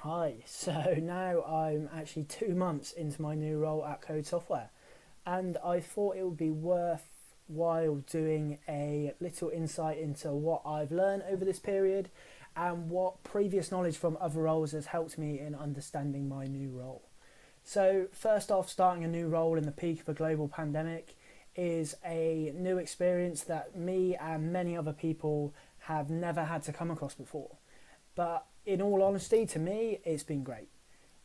Hi, so now I'm actually 2 months into my new role at Code Software, and I thought it would be worthwhile doing a little insight into what I've learned over this period and what previous knowledge from other roles has helped me in understanding my new role. So, first off, starting a new role in the peak of a global pandemic is a new experience that me and many other people have never had to come across before. But in all honesty, to me, it's been great.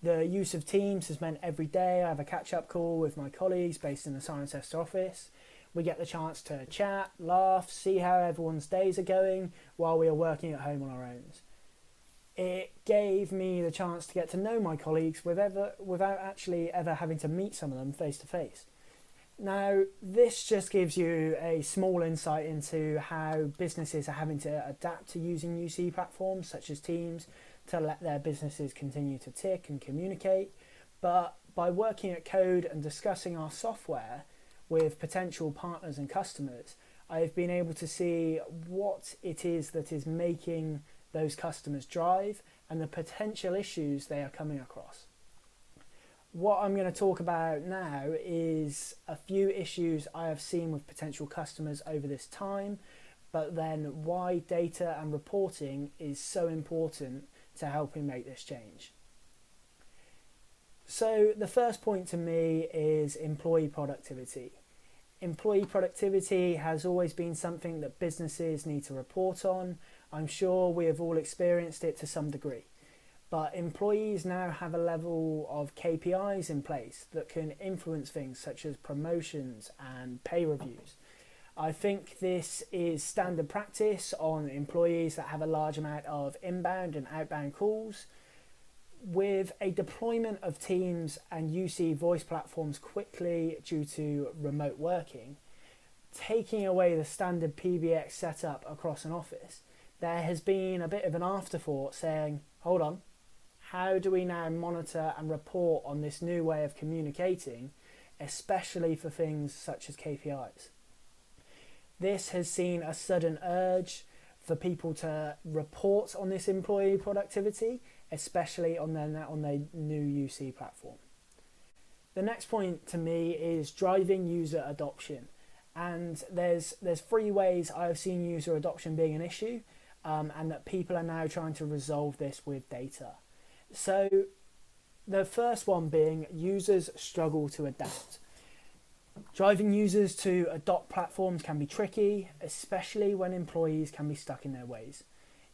The use of Teams has meant every day I have a catch-up call with my colleagues based in the Cirencester office. We get the chance to chat, laugh, see how everyone's days are going while we are working at home on our own. It gave me the chance to get to know my colleagues without actually ever having to meet some of them face to face. Now, this just gives you a small insight into how businesses are having to adapt to using UC platforms such as Teams to let their businesses continue to tick and communicate. But by working at Code and discussing our software with potential partners and customers, I've been able to see what it is that is making those customers drive and the potential issues they are coming across. What I'm going to talk about now is a few issues I have seen with potential customers over this time, but then why data and reporting is so important to helping make this change. So the first point to me is employee productivity. Employee productivity has always been something that businesses need to report on. I'm sure we have all experienced it to some degree. But employees now have a level of KPIs in place that can influence things such as promotions and pay reviews. I think this is standard practice on employees that have a large amount of inbound and outbound calls. With a deployment of Teams and UC voice platforms quickly due to remote working, taking away the standard PBX setup across an office, there has been a bit of an afterthought saying, hold on, how do we now monitor and report on this new way of communicating, especially for things such as KPIs? This has seen a sudden urge for people to report on this employee productivity, especially on their new UC platform. The next point to me is driving user adoption. And there's three ways I've seen user adoption being an issue, and that people are now trying to resolve this with data. So the first one being users struggle to adapt. Driving users to adopt platforms can be tricky, especially when employees can be stuck in their ways.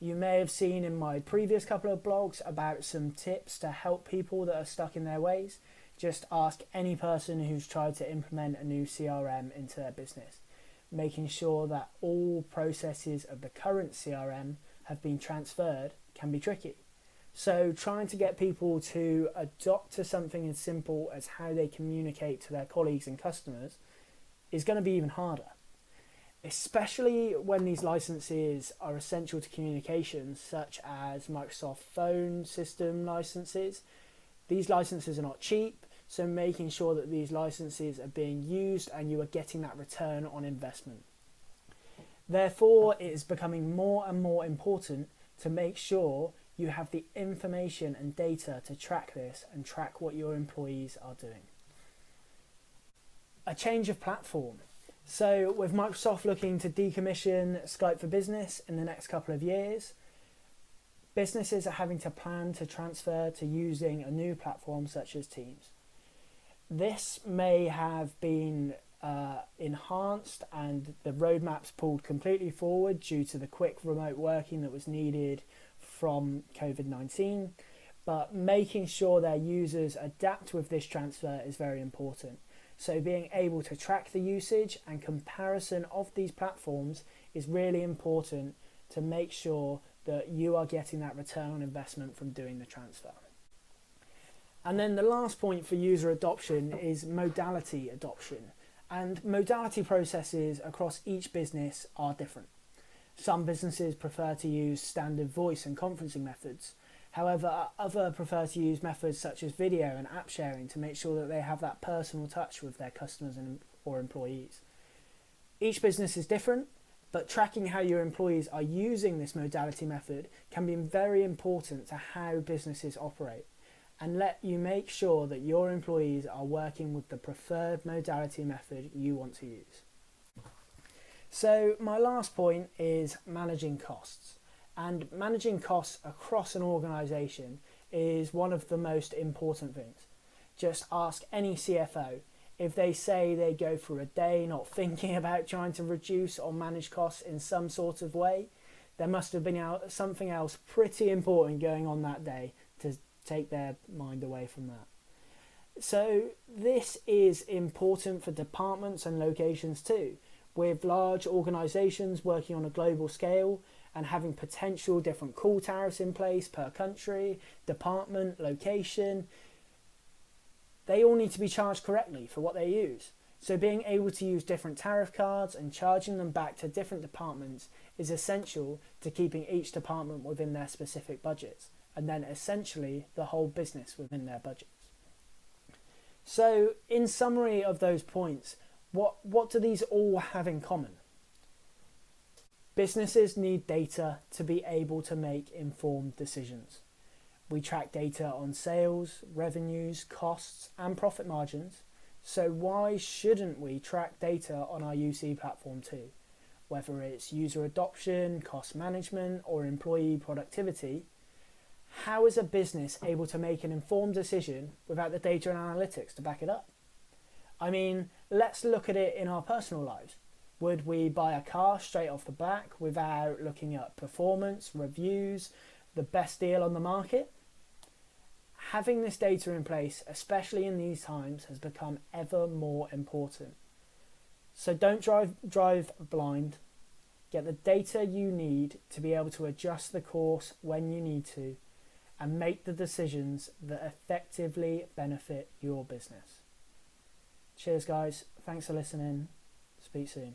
You may have seen in my previous couple of blogs about some tips to help people that are stuck in their ways. Just ask any person who's tried to implement a new CRM into their business, making sure that all processes of the current CRM have been transferred can be tricky. So trying to get people to adopt to something as simple as how they communicate to their colleagues and customers is going to be even harder, especially when these licenses are essential to communication, such as Microsoft phone system licenses. These licenses are not cheap, so making sure that these licenses are being used and you are getting that return on investment. Therefore, it is becoming more and more important to make sure you have the information and data to track this and track what your employees are doing. A change of platform. So with Microsoft looking to decommission Skype for Business in the next couple of years, businesses are having to plan to transfer to using a new platform such as Teams. This may have been enhanced and the roadmaps pulled completely forward due to the quick remote working that was needed from COVID-19, but making sure their users adapt with this transfer is very important. So being able to track the usage and comparison of these platforms is really important to make sure that you are getting that return on investment from doing the transfer. And then the last point for user adoption is modality adoption. And modality processes across each business are different. Some businesses prefer to use standard voice and conferencing methods. However, others prefer to use methods such as video and app sharing to make sure that they have that personal touch with their customers or employees. Each business is different, But tracking how your employees are using this modality method can be very important to how businesses operate, and let you make sure that your employees are working with the preferred modality method you want to use. So my last point is managing costs. And managing costs across an organisation is one of the most important things. Just ask any CFO. If they say they go through a day not thinking about trying to reduce or manage costs in some sort of way, there must have been something else pretty important going on that day to take their mind away from that. So this is important for departments and locations too. With large organisations working on a global scale and having potential different call tariffs in place per country, department, location, they all need to be charged correctly for what they use. So being able to use different tariff cards and charging them back to different departments is essential to keeping each department within their specific budgets, and then essentially the whole business within their budgets. So in summary of those points, what do these all have in common? Businesses need data to be able to make informed decisions. We track data on sales, revenues, costs, and profit margins. So why shouldn't we track data on our UC platform too? Whether it's user adoption, cost management, or employee productivity, how is a business able to make an informed decision without the data and analytics to back it up? I mean, let's look at it in our personal lives. Would we buy a car straight off the back without looking at performance, reviews, the best deal on the market? Having this data in place, especially in these times, has become ever more important. So don't drive blind. Get the data you need to be able to adjust the course when you need to, and make the decisions that effectively benefit your business. Cheers guys, thanks for listening. Speak soon.